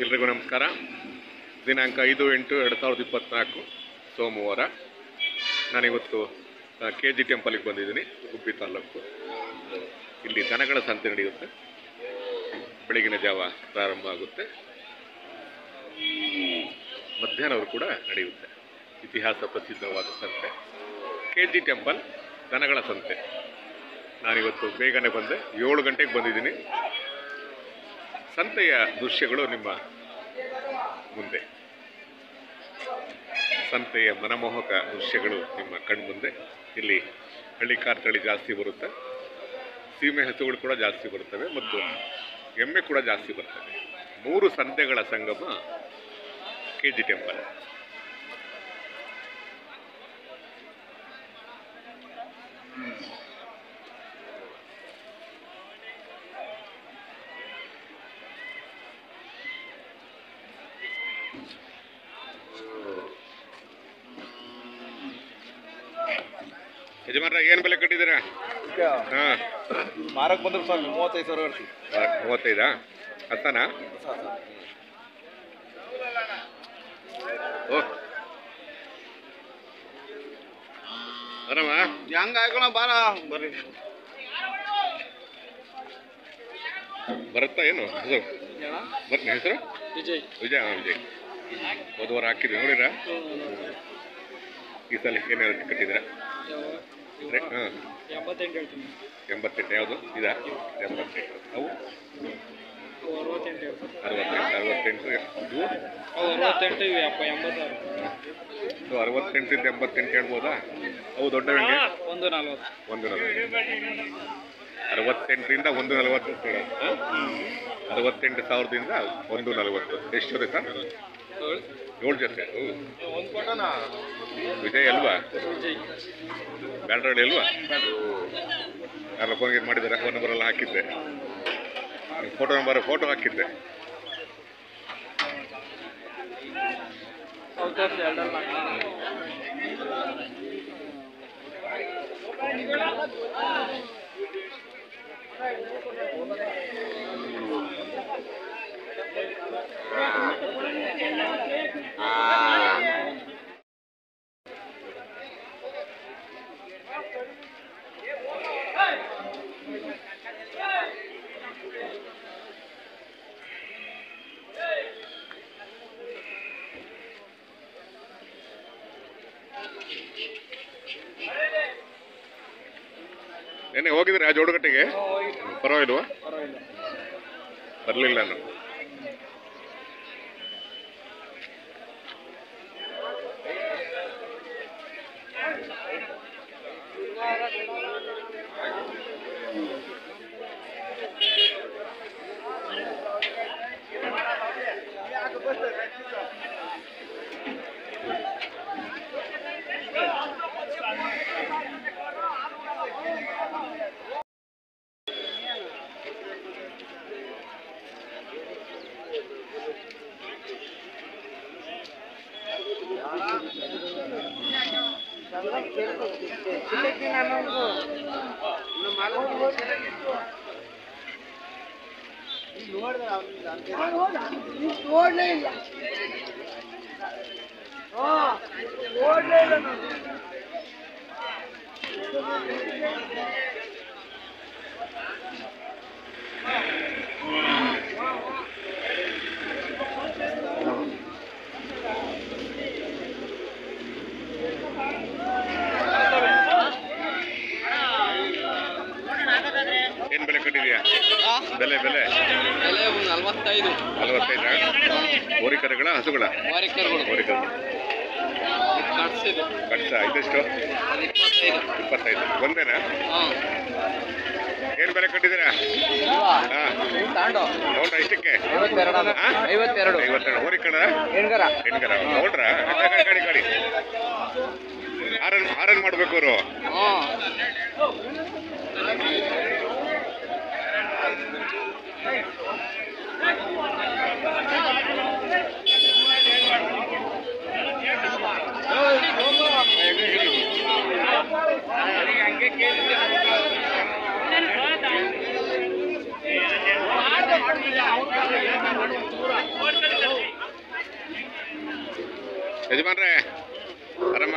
ಎಲ್ರಿಗೂ ನಮಸ್ಕಾರ. ದಿನಾಂಕ 5/8/2024 ಸೋಮವಾರ. ನಾನಿವತ್ತು KG ಟೆಂಪಲ್ಗೆ ಬಂದಿದ್ದೀನಿ. ಗುಬ್ಬಿ ತಾಲೂಕು. ಇಲ್ಲಿ ದನಗಳ ಸಂತೆ ನಡೆಯುತ್ತೆ. ಬೆಳಗಿನ ಜಾವ ಪ್ರಾರಂಭ ಆಗುತ್ತೆ, ಮಧ್ಯಾಹ್ನವರು ಕೂಡ ನಡೆಯುತ್ತೆ. ಇತಿಹಾಸ ಪ್ರಸಿದ್ಧವಾದ ಸಂತೆ KG ಟೆಂಪಲ್ ದನಗಳ ಸಂತೆ. ನಾನಿವತ್ತು ಬೇಗನೆ ಬಂದೆ, 7 ಗಂಟೆಗೆ ಬಂದಿದ್ದೀನಿ. ಸಂತೆಯ ದೃಶ್ಯಗಳು ನಿಮ್ಮ ಮುಂದೆ, ಸಂತೆಯ ಮನಮೋಹಕ ದೃಶ್ಯಗಳು ನಿಮ್ಮ ಕಣ್ಮುಂದೆ. ಇಲ್ಲಿ ಹಳ್ಳಿ ಕಾರ್ ತಳಿ ಜಾಸ್ತಿ ಬರುತ್ತೆ, ಸೀಮೆ ಹಸುಗಳು ಕೂಡ ಜಾಸ್ತಿ ಬರ್ತವೆ ಮತ್ತು ಎಮ್ಮೆ ಕೂಡ ಜಾಸ್ತಿ ಬರ್ತವೆ. 3 ಸಂತೆಗಳ ಸಂಗಮ KG ಟೆಂಪಲ್. ಯಜಮಾನ್ರ ಏನು ಬೆಲೆ ಕಟ್ಟಿದ್ದೀರಾ? ಹಾಂ, ಮಾರಕ್ಕೆ ಬಂದ್ರೆ ಸರ್ 35,000 ಹೇಳ್ತೀವಿ. 35 ಹತ್ತನಾ? ಓ ಆರಾಮ ಹೆಂಗ ಹಾಕೋಣ ಬಾರ ಬರ್ರಿ. ಬರುತ್ತಾ ಏನು ಹೆಸರು? ಬರ್ತೀನಿ. ಹೆಸರು ವಿಜಯ್. ವಿಜಯ್ ಹೋದ ವಾರ ಹಾಕಿದ್ವಿ, ನೋಡಿರಾ? ಈ ಸಲ ಏನು ಕಟ್ಟಿದ್ದೀರಾ? ಹಾಂ, 88 ಹೇಳ್ತೀನಿ. 88 ಯಾವುದು ಇದಾ? 88. ಅವು 68 68 ಇವು 68 ಸೊ 68 88 ಹೇಳ್ಬೋದಾ? ಅವು ದೊಡ್ಡವಂಗೆ 140. 68ರಿಂದ 140. 68,000ದಿಂದ 140. ಎಷ್ಟು ಜೊತೆ ಸರ್? 7 ಜೊತೆ. ವಿಜಯ್ ಅಲ್ವಾ? ಬ್ಯಾಡ್ರಳ್ಳಿ ಅಲ್ವಾ? ಯಾರು ಫೋನ್ ಏನು ಮಾಡಿದ್ದಾರೆ? ಫೋನ್ ನಂಬರ್ ಎಲ್ಲ ಹಾಕಿದ್ದೆ, ಫೋಟೋ ಹಾಕಿದ್ದೆ. ನೆನ್ನೆ ಹೋಗಿದ್ರೆ ಆ ಜೋಡುಗಟ್ಟೆಗೆ? ಪರವಾಗಿಲ್ವಾ? ಬರಲಿಲ್ಲ ನಾನು. ಏನ್ ಬೆಲೆ ಕಟ್ಟಿದ್ಯಾ? ಬೆಲೆ 45. 45. ಹೋರಿಕರುಗಳ ಹಸುಗಳ? ಹೋರಿಕರು. ಕಟ್ಸ ಇದೆಷ್ಟು? 25. ಒಂದೇನಾ? ಏನ್ ಬೆಲೆ ಕಟ್ಟಿದ್ದೀರಾ? ತಗೊಂಡ್ರ ಇಷ್ಟಕ್ಕೆ? 52. ಹೋರಿಕರ ಹೆಣ್ಗರ ತಗೊಂಡ್ರ? ಗಾಡಿ ಹಾರನ್ ಮಾಡ್ಬೇಕು ಅವರು. ಹಂಗೆ ಯಜಮಾನ್ರೆ ಆರಾಮ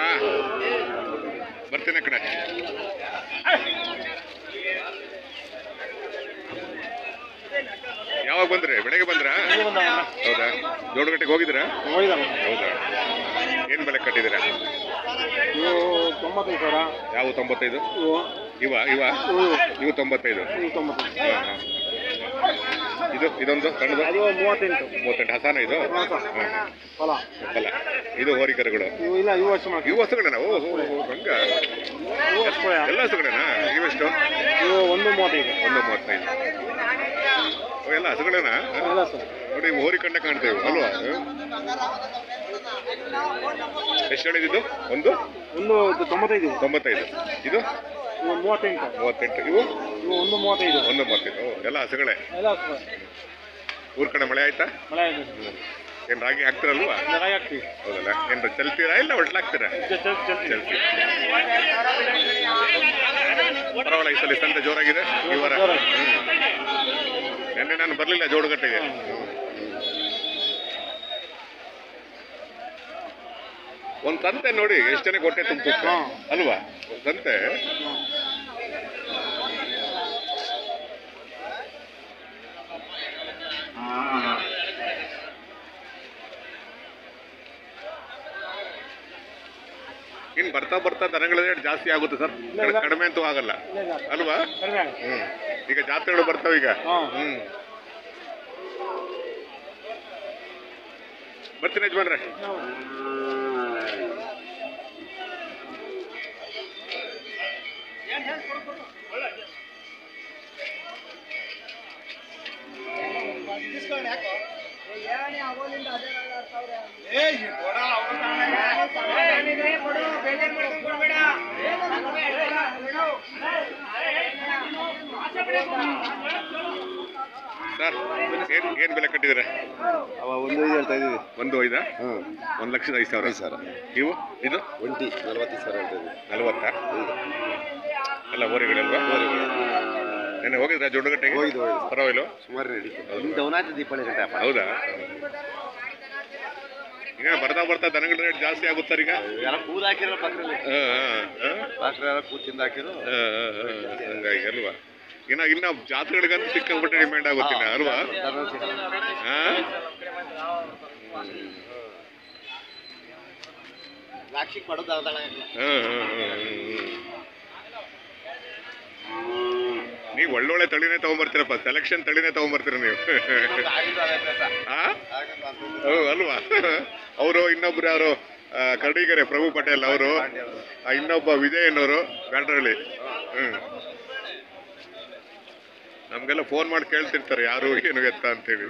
ಬರ್ತೀನಿ ಆ ಕಡೆ. ಯಾವಾಗ ಬಂದ್ರಿ? ಬೆಳಗ್ಗೆ ಬಂದ್ರಾ? ಹೌದಾ? ಜೋಡಗಟ್ಟೆಗೆ ಹೋಗಿದ್ದೀರಾ? ಹೌದಾ? ಏನು ಬೆಲೆ ಕಟ್ಟಿದ್ದೀರಾ? 95,000. ಯಾವ 95? ಇವ 95. ಇದೊಂದು ಸಣ್ಣದು 38. ಹಸಾನ ಇದು? ಫಲ ಇದು ಹೋರಿಕರುಗಳು ಇವು ಹಸುಗಳೇನಾ? ಓ ಹಂಗ ಎಲ್ಲ ಹಸುಗಳೇನಾ? ಇವೆಷ್ಟು? 135. ಎಲ್ಲ ಹಸುಗಳೇನಾ? ನೋಡಿ ಹೋರಿ ಕಂಡ ಕಾಣ್ತೇವೆ ಅಲ್ವಾ? ಎಷ್ಟು ಹೇಳಿದ್ದು? ಒಂದು 95. ಇದು 38. ಇವು 135. ಎಲ್ಲ ಹಸುಗಳೇ. ಊರ್ ಕಡೆ ಮಳೆ ಆಯ್ತಾ? ಏನ್ ರಾಗಿ ಹಾಕ್ತಿರಲ್ವಾ? ಹೌದಲ್ಲ? ಏನ್ ಚೆಲ್ತೀರಾ ಇಲ್ಲ ಒಟ್ಲಾಗ್ತೀರಾ? ಚೆಲ್ತೀರಾ? ಪರವಾಗಿಲ್ಲ, ಈ ಸಲ ಸಂತೆ ಜೋರಾಗಿದೆ ಈ ವಾರ. ನೆನ್ನೆ ನಾನು ಬರ್ಲಿಲ್ಲ ಜೋಡಗಟ್ಟೆಗೆ. ಒಂದ್ ಸಂತೆ ನೋಡಿ ಎಷ್ಟು ಜನಕ್ಕೆ ಹೊಟ್ಟೆ ತುಂಬುತ್ತೆ ಅಲ್ವಾ? ಒಂದ್ ಸಂತೆ ಇನ್ ಬರ್ತಾ ಬರ್ತಾ ದನಗಳ ರೇಟ್ ಜಾಸ್ತಿ ಆಗುತ್ತೆ ಸರ್, ಕಡಿಮೆ ಅಂತೂ ಆಗಲ್ಲ ಅಲ್ವಾ? ಈಗ ಜಾತ್ರೆಗಳು ಬರ್ತಾವ ಈಗ. ಬರ್ತೀನಿ ಯಜಮಾನ್ರೆ. ಸರ್ ಏನ್ ಬೆಲೆ ಕಟ್ಟಿದ್ರೆ? 1,5 ಹೇಳ್ತಾ ಇದೀವಿ. 1,5? 1,05,000. ಇವು ಇದು 45,000 ಹೇಳ್ತಾ ಇದೀವಿ. 40? ಎಲ್ಲ ಹೋರಿಗಳಲ್ವಾ? ನೆನ್ನೆ ಹೋಗಿದ್ರ ಜೋಡಗಟ್ಟೆಗೆ? ಪರವಾಗಿಲ್ಲ, ಸುಮಾರು ನಡೀತು. ದೀಪಾವಳಿ ಗಂಟೆ. ಹೌದಾ? ಈಗ ಬರ್ತಾ ಬರ್ತಾ ದನಗಳ ರೇಟ್ ಜಾಸ್ತಿ ಆಗುತ್ತೆ ಸರ್ ಈಗ. ಎಲ್ಲ ಕೂದ್ ಹಾಕಿರೋ ಪಕ್ಕದಲ್ಲಿ ಕೂದ್ ತಿಂದು ಹಾಕಿರೋ ಹಂಗಾಗಿ ಅಲ್ವಾ? ಇನ್ನ ಜಾತ್ರೆಗಳಿಗಂತೂ ಸಿಕ್ಕಾಬಿಟ್ಟೆ ಡಿಮ್ಯಾಂಡ್ ಆಗುತ್ತಿನ ಅಲ್ವಾ? ನೀವು ಒಳ್ಳೊಳ್ಳೆ ತಳಿನೇ ತಗೊಂಡ್ಬರ್ತೀರಪ್ಪ, ಸೆಲೆಕ್ಷನ್ ತಳಿನೇ ತಗೊಂಡ್ಬರ್ತೀರ ನೀವು. ಅಲ್ವಾ? ಅವರು ಇನ್ನೊಬ್ರು ಯಾರು ಕರಡಿಗೆರೆ ಪ್ರಭು ಪಟೇಲ್ ಅವರು, ಇನ್ನೊಬ್ಬ ವಿಜಯ್ ಅನ್ನೋರು ಬ್ಯಾಡ್ರಳ್ಳಿ. ನಮ್ಗೆಲ್ಲ ಫೋನ್ ಮಾಡಿ ಕೇಳ್ತಿರ್ತಾರೆ ಯಾರು ಏನು ಎತ್ತ ಅಂತೇಳಿ.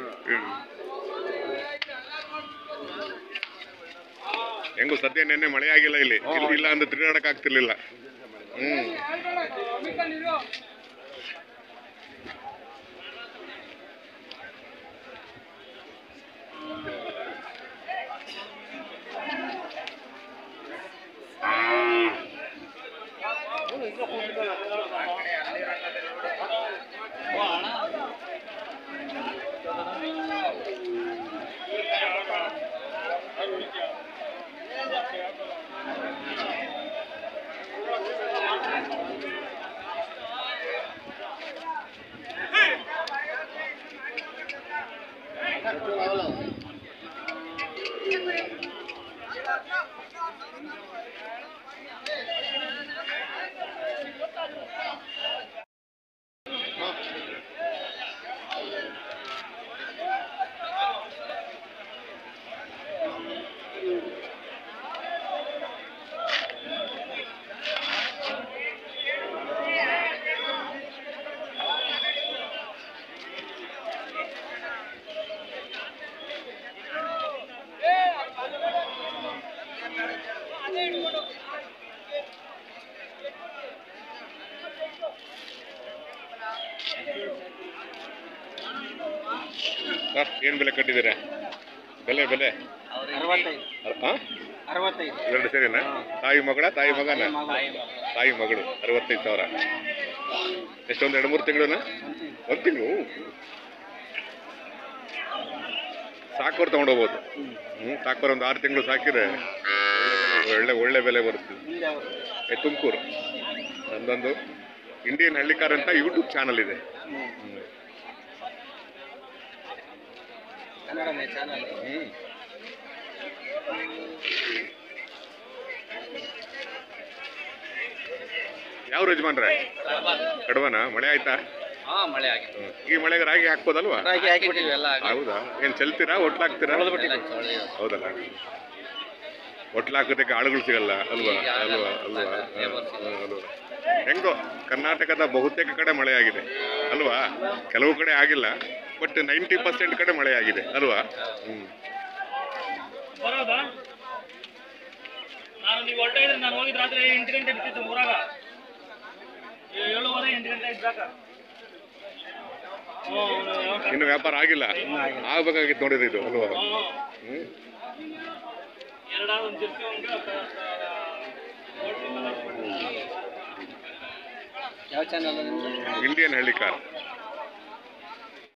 ಹೆಂಗು ಸದ್ಯ ನೆನ್ನೆ ಮಳೆ ಆಗಿಲ್ಲ ಇಲ್ಲಿ, ಇಲ್ಲ ಅಂದ್ರೆ ತಿರುಗಾಡಕ್ ಆಗ್ತಿರ್ಲಿಲ್ಲ. ಏನ್ ಬೆಲೆ ಕಟ್ಟಿದ್ದೀರಾ? ಬೆಲೆ ಬೆಲೆ 65. ಎರಡು ಸೇರಿನಾ? ತಾಯಿ ಮಗಳ ತಾಯಿ ಮಗನ? ತಾಯಿ ಮಗಳು 65,000. ಎಷ್ಟೊಂದು 2-3 ತಿಂಗಳನ್ನ? 1 ತಿಂಗಳು. ಸಾಕೋರು ತೊಗೊಂಡೋಗ್ಬೋದು. ಸಾಕೋರು ಒಂದು 6 ತಿಂಗಳು ಸಾಕಿದ್ರೆ ಒಳ್ಳೆ ಬೆಲೆ ಬರುತ್ತೆ. ತುಮಕೂರು ಒಂದೊಂದು ಇಂಡಿಯನ್ ಹಳ್ಳಿಕಾರ್ ಅಂತ ಯೂಟ್ಯೂಬ್ ಚಾನಲ್ ಇದೆ. ಯಾವ ಯಜಮಾನ್ರೆ? ಕಡವನ ಮಳೆ ಆಯ್ತಾ? ಮಳೆ ಆಗಿದೆ. ಈ ಮಳೆಗೆ ರಾಗಿ ಹಾಕ್ಬೋದಲ್ವಾ? ರಾಗಿ ಹಾಕಿಬಿಟ್ಟಿವಿ ಎಲ್ಲ. ಹೌದಾ? ಏನು ಚೆಲ್ತೀರಾ? ಒಟ್ಲಾಕ್ತೀರಾ? ಹೌದಲ್ಲ, ಒಟ್ಲಾಕೋದಕ್ಕೆ ಆಳುಗಳು ಸಿಗಲ್ಲ ಅಲ್ವಾ? ಅಲ್ವಾ ಅಲ್ವಾ ಅಲ್ವಾ? ಹೆಂಗೋ ಕರ್ನಾಟಕದ ಬಹುತೇಕ ಕಡೆ ಮಳೆ ಆಗಿದೆ ಅಲ್ವಾ? ಕೆಲವು ಕಡೆ ಆಗಿಲ್ಲ, ಬಟ್ 90% ಕಡೆ ಮಳೆ ಆಗಿದೆ ಅಲ್ವಾ? ಬರೋದಾ? ನೀವು ಹೊರಟ ಇದ್ರೆ ನಾನು ಹೋಗಿದ್ದು ರಾತ್ರಿ 8 ಗಂಟೆ ಬಿಟ್ಟಿದ್ದು ಊರಾಗ. 7:30 8 ಗಂಟೆ ಇದ್ದಾಗ ಇನ್ನು ವ್ಯಾಪಾರ ಆಗಿಲ್ಲ, ಆಗ್ಬೇಕಾಗಿತ್ತು ನೋಡಿದ್ರೆ ಇದು ಅಲ್ವಾ? ಒಂದು ಜರ್ಸಿ ಯಾವ ಚಾನಲ್? ಇಂಡಿಯನ್ ಹಳ್ಳಿಕಾರ್.